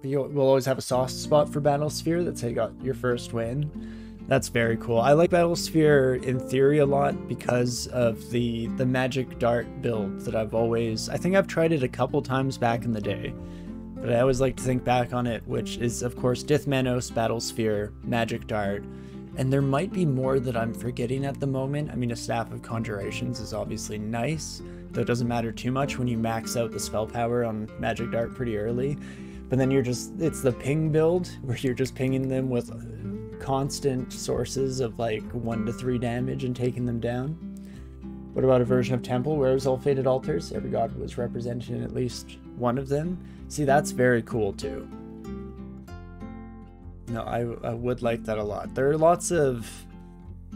You'll always have a soft spot for Battlesphere. That's how you got your first win. That's very cool. I like Battlesphere in theory a lot because of the magic dart build that I think I've tried it a couple times back in the day, but I always like to think back on it, which is of course Dithmanos, Battlesphere, magic dart, and there might be more that I'm forgetting at the moment. I mean, a Staff of Conjurations is obviously nice, though it doesn't matter too much when you max out the spell power on magic dart pretty early. But then it's the ping build where you're just pinging them with constant sources of like 1 to 3 damage and taking them down. What about a version of Temple where it was all Fated Altars? Every god was represented in at least one of them. See, that's very cool too. No, I would like that a lot. There are lots of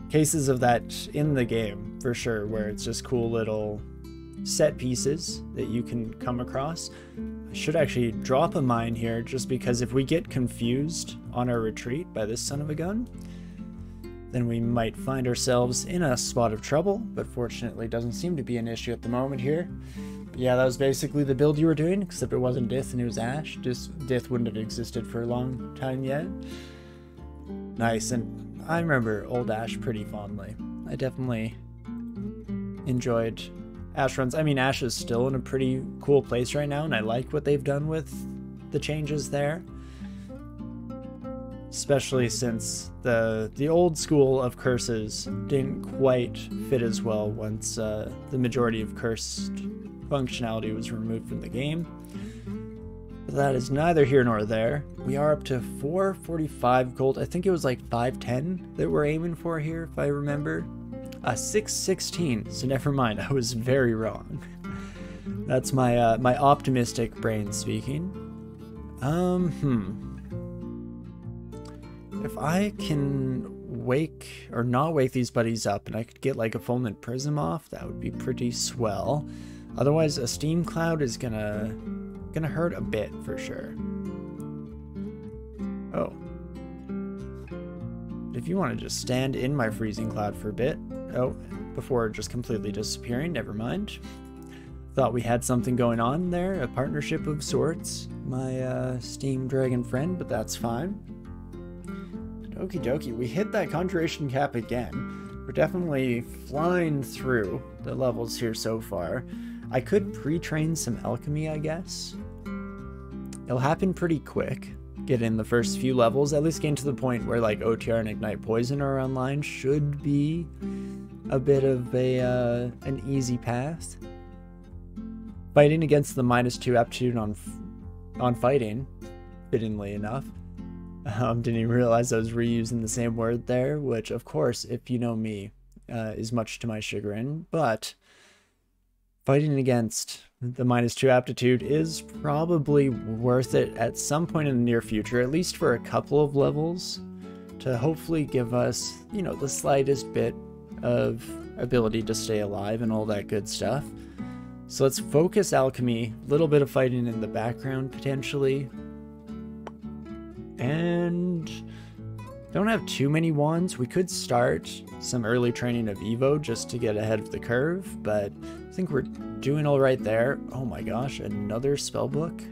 cases of that in the game, for sure, where it's just cool little set pieces that you can come across. I should actually drop a mine here, just because if we get confused on our retreat by this son of a gun, then we might find ourselves in a spot of trouble, but fortunately doesn't seem to be an issue at the moment here. But yeah, that was basically the build you were doing, except it wasn't Dith and it was Ash. Just Dith wouldn't have existed for a long time yet. Nice, and I remember old Ash pretty fondly. I definitely enjoyed Ash runs. I mean, Ash is still in a pretty cool place right now, and I like what they've done with the changes there. Especially since the old school of curses didn't quite fit as well once the majority of cursed functionality was removed from the game. But that is neither here nor there. We are up to 445 gold. I think it was like 510 that we're aiming for here, if I remember. 616, so never mind, I was very wrong. That's my my optimistic brain speaking. If I can wake or not wake these buddies up and I could get like a Fulminant Prism off, that would be pretty swell. Otherwise, a Steam Cloud is gonna hurt a bit for sure. Oh. If you want to just stand in my freezing cloud for a bit. Oh, before just completely disappearing, never mind. Thought we had something going on there, a partnership of sorts, my Steam Dragon friend, but that's fine. Okie dokie, we hit that conjuration cap again. We're definitely flying through the levels here so far. I could pre-train some alchemy, I guess. It'll happen pretty quick. Get in the first few levels, at least getting to the point where like OTR and Ignite Poison are online should be a bit of an easy path. Fighting against the -2 aptitude on fighting, fittingly enough. Didn't even realize I was reusing the same word there, which of course, if you know me, is much to my chagrin, but fighting against the -2 aptitude is probably worth it at some point in the near future, at least for a couple of levels, to hopefully give us, you know, the slightest bit of ability to stay alive and all that good stuff. So let's focus alchemy, a little bit of fighting in the background potentially, and don't have too many wands. We could start some early training of Evo just to get ahead of the curve, but I think we're doing all right there. Oh my gosh, another spellbook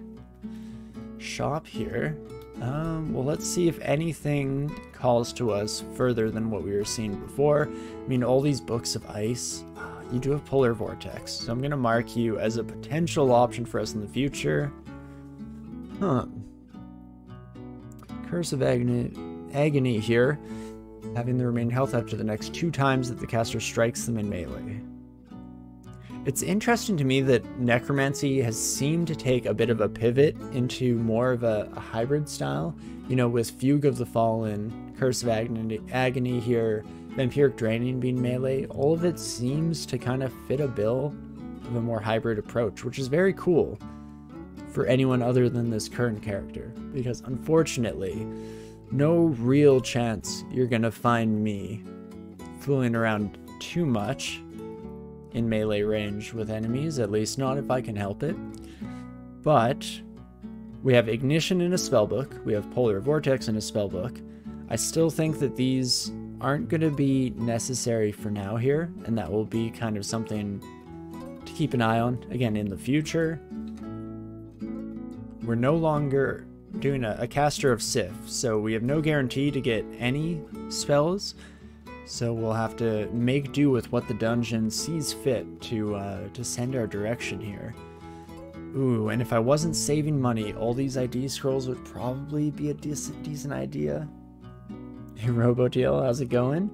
shop here. Well, let's see if anything calls to us further than what we were seeing before. I mean, all these books of ice, you do have Polar Vortex, so I'm going to mark you as a potential option for us in the future. Curse of Agony here, having the remaining health after the next 2 times that the caster strikes them in melee. It's interesting to me that Necromancy has seemed to take a bit of a pivot into more of a hybrid style. You know, with Fugue of the Fallen, Curse of Agony here, Vampiric Draining being melee, all of it seems to kind of fit a bill of a more hybrid approach, which is very cool for anyone other than this current character, because unfortunately, no real chance you're gonna find me fooling around too much in melee range with enemies, at least not if I can help it. But we have Ignition in a spellbook, we have Polar Vortex in a spellbook. I still think that these aren't going to be necessary for now here, and that will be kind of something to keep an eye on again in the future. We're no longer doing a caster of Sif, so we have no guarantee to get any spells. So we'll have to make do with what the dungeon sees fit to send our direction here. Ooh, and if I wasn't saving money, all these ID scrolls would probably be a decent idea. Hey Robodeal, how's it going?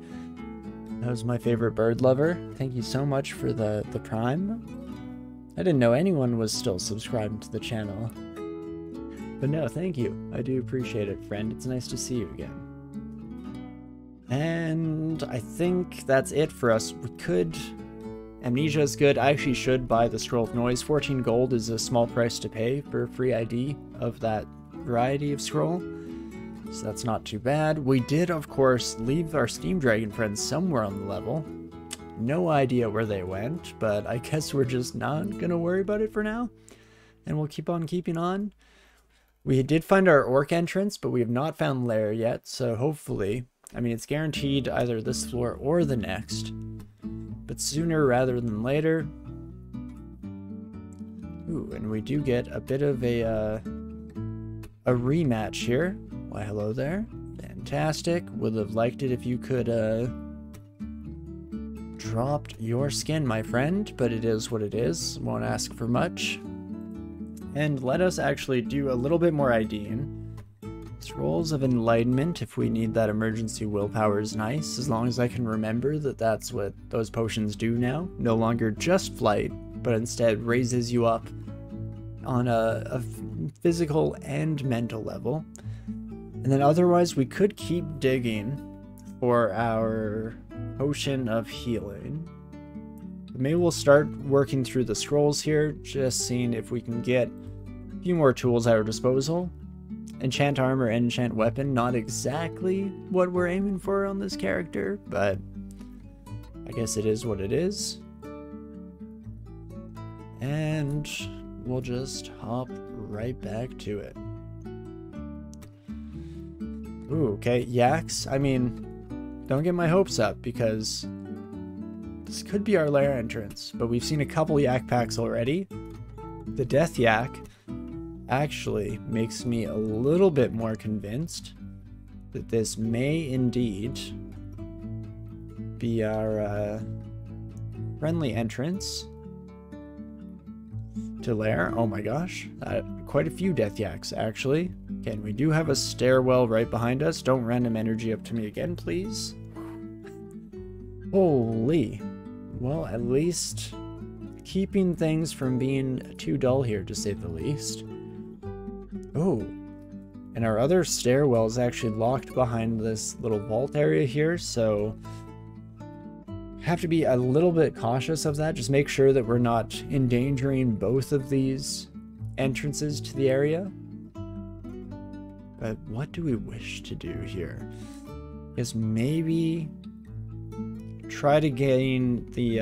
That was my favorite bird lover. Thank you so much for the Prime. I didn't know anyone was still subscribed to the channel. But no, thank you. I do appreciate it, friend. It's nice to see you again. And I think that's it for us. We could... Amnesia is good. I actually should buy the Scroll of Noise. 14 gold is a small price to pay for a free ID of that variety of scroll. So that's not too bad. We did, of course, leave our Steam Dragon friends somewhere on the level. No idea where they went, but I guess we're just not going to worry about it for now. And we'll keep on keeping on. We did find our Orc entrance, but we have not found Lair yet, so hopefully... I mean, it's guaranteed either this floor or the next. But sooner rather than later. Ooh, and we do get a bit of a rematch here. Why, hello there. Fantastic. Would have liked it if you could, dropped your skin, my friend, but it is what it is. Won't ask for much. And let us actually do a little bit more IDing. Scrolls of Enlightenment, if we need that emergency willpower, is nice, as long as I can remember that that's what those potions do now. No longer just flight, but instead raises you up on a physical and mental level. And then otherwise, we could keep digging for our potion of healing. Maybe we'll start working through the scrolls here, just seeing if we can get a few more tools at our disposal. Enchant armor, enchant weapon, not exactly what we're aiming for on this character, but I guess it is what it is. And we'll just hop right back to it. Ooh, okay, yaks. I mean, don't get my hopes up, because this could be our lair entrance, but we've seen a couple yak packs already. The death yak actually makes me a little bit more convinced that this may indeed be our friendly entrance to lair. Oh my gosh, quite a few death yaks actually. Okay, and we do have a stairwell right behind us. Don't random energy up to me again, please. Holy. Well, at least keeping things from being too dull here, to say the least. Oh, and our other stairwell is actually locked behind this little vault area here, so have to be a little bit cautious of that. Just make sure that we're not endangering both of these entrances to the area. But what do we wish to do here? Is maybe try to gain the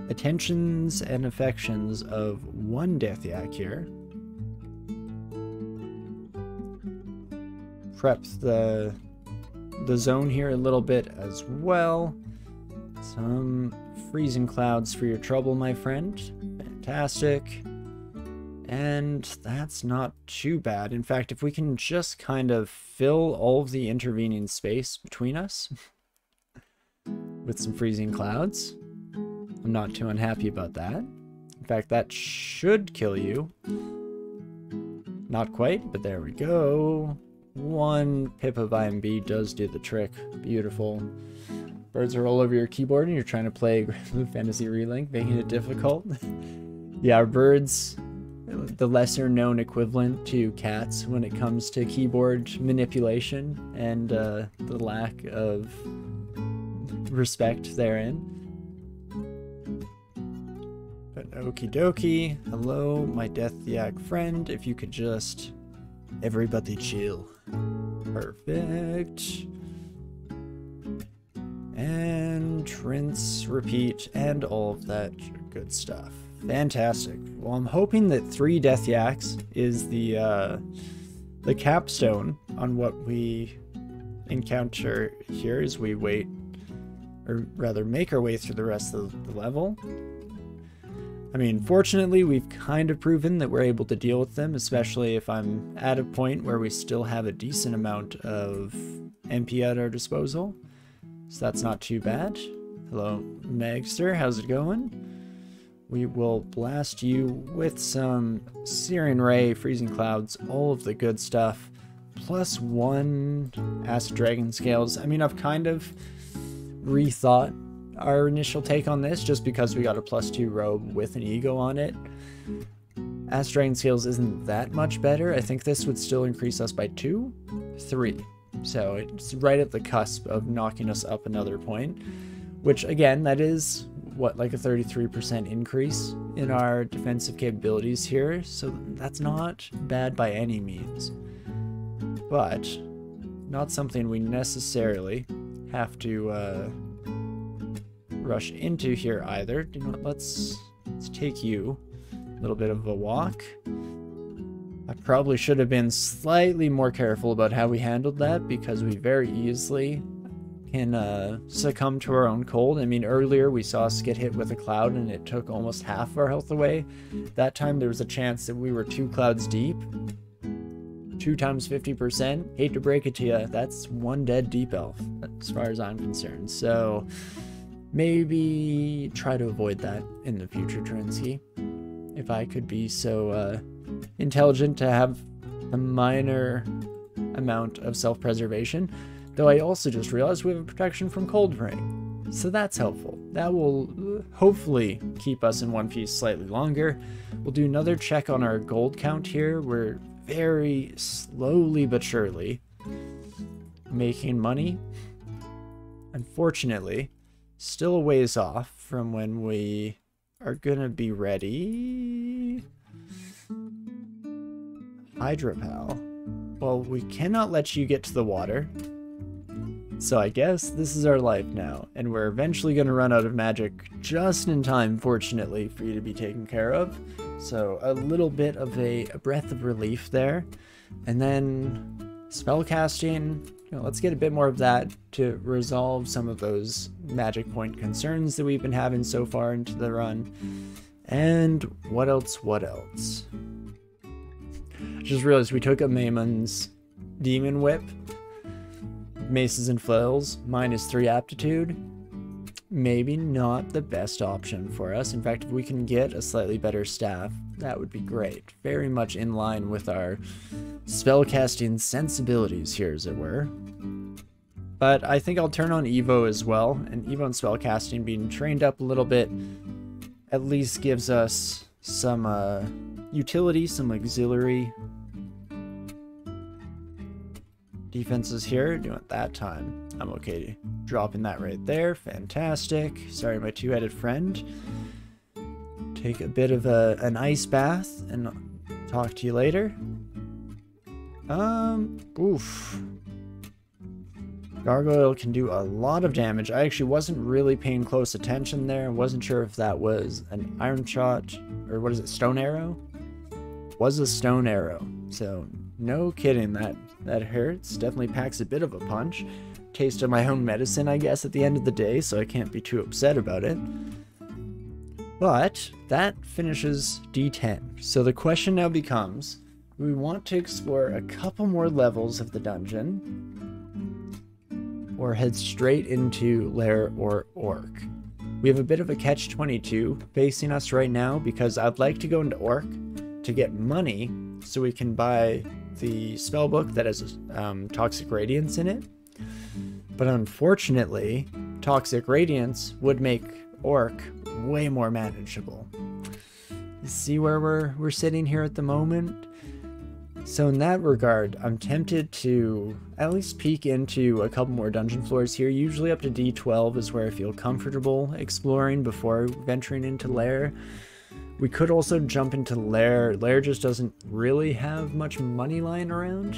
attentions and affections of one death yak here. Prep the zone here a little bit as well. Some freezing clouds for your trouble, my friend. Fantastic. And that's not too bad. In fact, if we can just kind of fill all of the intervening space between us with some freezing clouds, I'm not too unhappy about that. In fact, that should kill you. Not quite, but there we go. One pip of IMB does do the trick. Beautiful. Birds are all over your keyboard and you're trying to play Fantasy Relink, making it difficult. Yeah, birds, the lesser known equivalent to cats when it comes to keyboard manipulation and the lack of respect therein. But okie dokie. Hello, my death yak friend. If you could just... Everybody chill. Perfect. And rinse, repeat, and all of that good stuff. Fantastic. Well, I'm hoping that 3 death yaks is the capstone on what we encounter here as we wait, or rather make our way through the rest of the level. I mean, fortunately, we've kind of proven that we're able to deal with them, especially if I'm at a point where we still have a decent amount of MP at our disposal. So that's not too bad. Hello, Megster, how's it going? We will blast you with some Searing Ray, Freezing Clouds, all of the good stuff. +1 Acid Dragon Scales. I mean, I've kind of rethought our initial take on this just because we got a +2 robe with an ego on it. Acid Dragon Scales isn't that much better. I think this would still increase us by 2, 3. So it's right at the cusp of knocking us up another point, which again, that is what, like a 33% increase in our defensive capabilities here. So that's not bad by any means, but not something we necessarily have to rush into here either. You know what, let's take you a little bit of a walk. I probably should have been slightly more careful about how we handled that, because we very easily can succumb to our own cold. I mean, earlier we saw us get hit with a cloud and it took almost half of our health away. That time there was a chance that we were 2 clouds deep. 2 times 50%, hate to break it to you, that's 1 dead deep elf, as far as I'm concerned. So maybe try to avoid that in the future, Torinski. If I could be so intelligent to have a minor amount of self-preservation. Though I also just realized we have a protection from cold ring, so that's helpful. That will hopefully keep us in one piece slightly longer. We'll do another check on our gold count here. We're very slowly but surely making money. Unfortunately, still a ways off from when we are gonna be ready. Hydropal. Well, we cannot let you get to the water, so I guess this is our life now, and we're eventually going to run out of magic just in time, fortunately, for you to be taken care of. So a little bit of a breath of relief there. And then spell casting, you know, let's get a bit more of that to resolve some of those magic point concerns that we've been having so far into the run. And what else? Just realized we took a Maymon's Demon Whip, Maces and Flails, -3 aptitude. Maybe not the best option for us. In fact, if we can get a slightly better staff, that would be great. Very much in line with our spellcasting sensibilities here, as it were. But I think I'll turn on Evo as well, and Evo and spellcasting being trained up a little bit at least gives us some utility, some auxiliary defenses here. Doing it that time. I'm okay dropping that right there. Fantastic. Sorry, my two-headed friend. Take a bit of an ice bath and talk to you later. Oof. Gargoyle can do a lot of damage. I actually wasn't really paying close attention there. I wasn't sure if that was an iron shot or what is it, stone arrow? Was a stone arrow. So no kidding, that hurts. Definitely packs a bit of a punch. Taste of my own medicine, I guess, at the end of the day, so I can't be too upset about it. But that finishes D10. So the question now becomes, we want to explore a couple more levels of the dungeon, or head straight into Lair or Orc. We have a bit of a catch-22 facing us right now, because I'd like to go into Orc to get money so we can buy the spellbook that has Toxic Radiance in it. But unfortunately, Toxic Radiance would make Orc way more manageable. You see where we're sitting here at the moment? So in that regard, I'm tempted to at least peek into a couple more dungeon floors here. Usually up to D12 is where I feel comfortable exploring before venturing into Lair. We could also jump into Lair. Lair just doesn't really have much money lying around,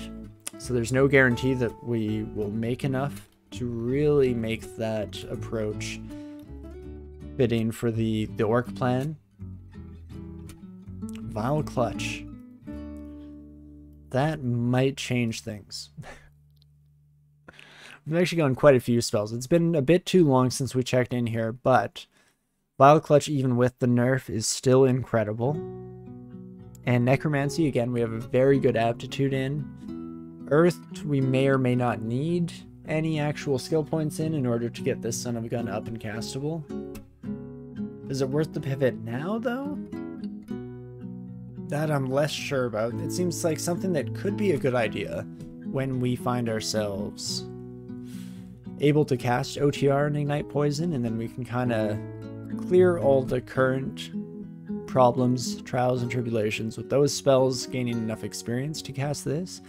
so there's no guarantee that we will make enough to really make that approach fitting for the Orc plan. Vile Clutch. That might change things. We've actually gone quite a few spells. It's been a bit too long since we checked in here, but Vile Clutch, even with the nerf, is still incredible. And Necromancy, again, we have a very good aptitude in. Earth, we may or may not need any actual skill points in order to get this son of a gun up and castable. Is it worth the pivot now, though? That I'm less sure about. It seems like something that could be a good idea when we find ourselves able to cast OTR and Ignite Poison, and then we can kind of clear all the current problems, trials, and tribulations with those spells, gaining enough experience to cast this.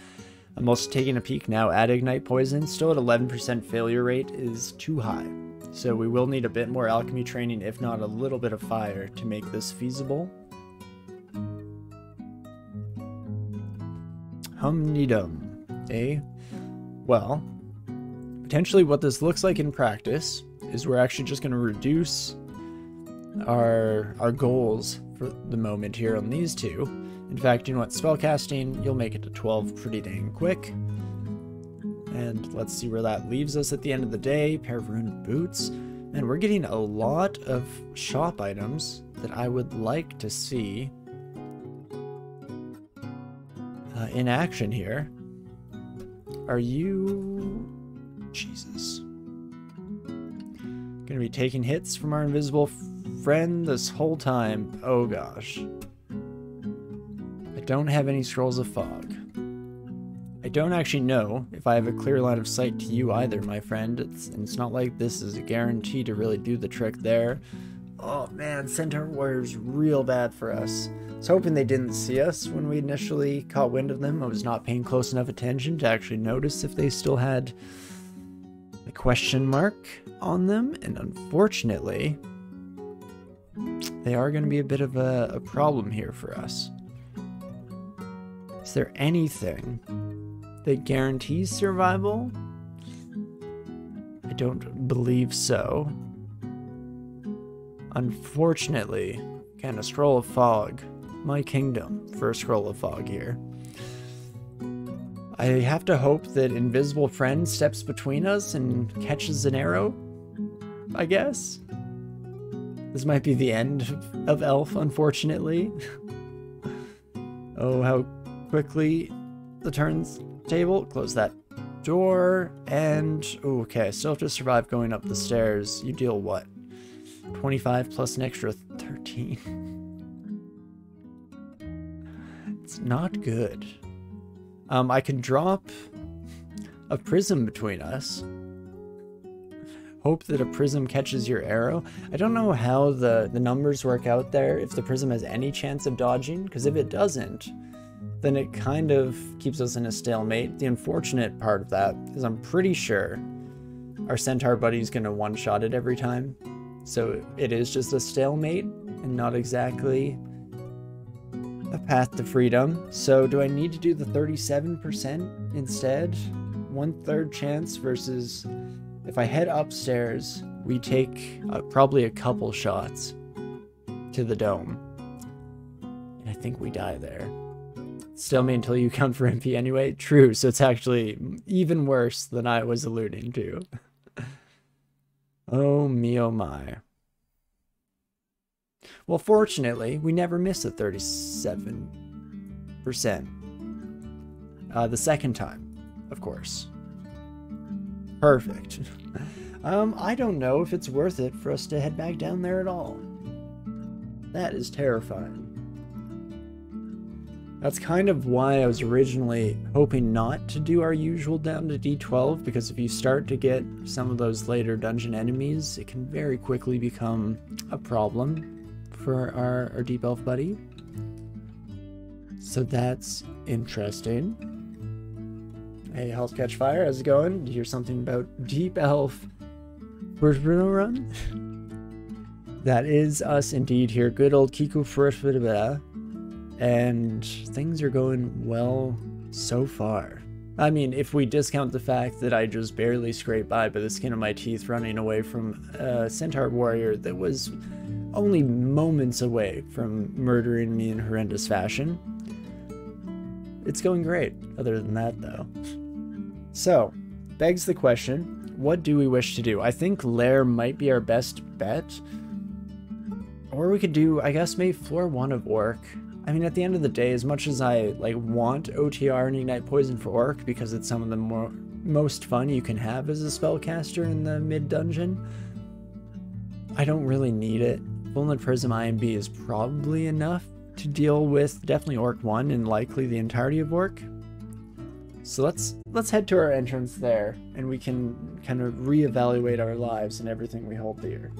I'm also taking a peek now at Ignite Poison. Still at 11% failure rate is too high. So we will need a bit more alchemy training, if not a little bit of fire, to make this feasible. Humnidum. Eh? Well, potentially what this looks like in practice is we're actually just going to reduce our goals for the moment here on these two. In fact, you know what? Spellcasting, you'll make it to 12 pretty dang quick. And let's see where that leaves us at the end of the day. Pair of rune boots. And we're getting a lot of shop items that I would like to see in action here. Are you... Jesus. Gonna be taking hits from our invisible friend this whole time. Oh gosh. I don't have any scrolls of fog. I don't actually know if I have a clear line of sight to you either, my friend. It's not like this is a guarantee to really do the trick there. Oh man, Centaur Warrior's real bad for us. I was hoping they didn't see us when we initially caught wind of them. I was not paying close enough attention to actually notice if they still had a question mark on them, and unfortunately, they are going to be a bit of a problem here for us. Is there anything that guarantees survival? I don't believe so. Unfortunately, can a scroll of fog, my kingdom for a scroll of fog here. I have to hope that invisible friend steps between us and catches an arrow, I guess. This might be the end of Elf, unfortunately. Oh, how quickly the turntable. Close that door, and okay, still have to survive going up the stairs. You deal what? 25 plus an extra 13. It's not good. I can drop a prism between us. Hope that a prism catches your arrow. I don't know how the numbers work out there, if the prism has any chance of dodging, because if it doesn't, then it kind of keeps us in a stalemate. The unfortunate part of that is I'm pretty sure our centaur buddy's going to one-shot it every time. So it is just a stalemate and not exactly a path to freedom. So do I need to do the 37% instead? 1/3 chance versus if I head upstairs, we take probably a couple shots to the dome. And I think we die there. Stalemate until you count for MP anyway. True, so it's actually even worse than I was alluding to. Oh me, oh my. Well, fortunately, we never miss a 37%. The second time, of course. Perfect. I don't know if it's worth it for us to head back down there at all. That is terrifying. That's kind of why I was originally hoping not to do our usual down to D12, because if you start to get some of those later dungeon enemies, it can very quickly become a problem for our Deep Elf buddy. So that's interesting. Hey, Health Catch Fire, how's it going? Did you hear something about Deep Elf First Run? That is us indeed here. Good old Kiku First. And things are going well so far. I mean, if we discount the fact that I just barely scraped by the skin of my teeth running away from a centaur warrior that was only moments away from murdering me in horrendous fashion. It's going great, other than that though. So, begs the question, what do we wish to do? I think Lair might be our best bet. Or we could do, I guess, maybe floor 1 of Orc. I mean, at the end of the day, as much as I like want OTR and Ignite Poison for Orc because it's some of the most fun you can have as a spellcaster in the mid-dungeon, I don't really need it. Vulnerable Prism IMB is probably enough to deal with definitely Orc 1 and likely the entirety of Orc. So let's head to our entrance there, and we can kind of reevaluate our lives and everything we hold dear.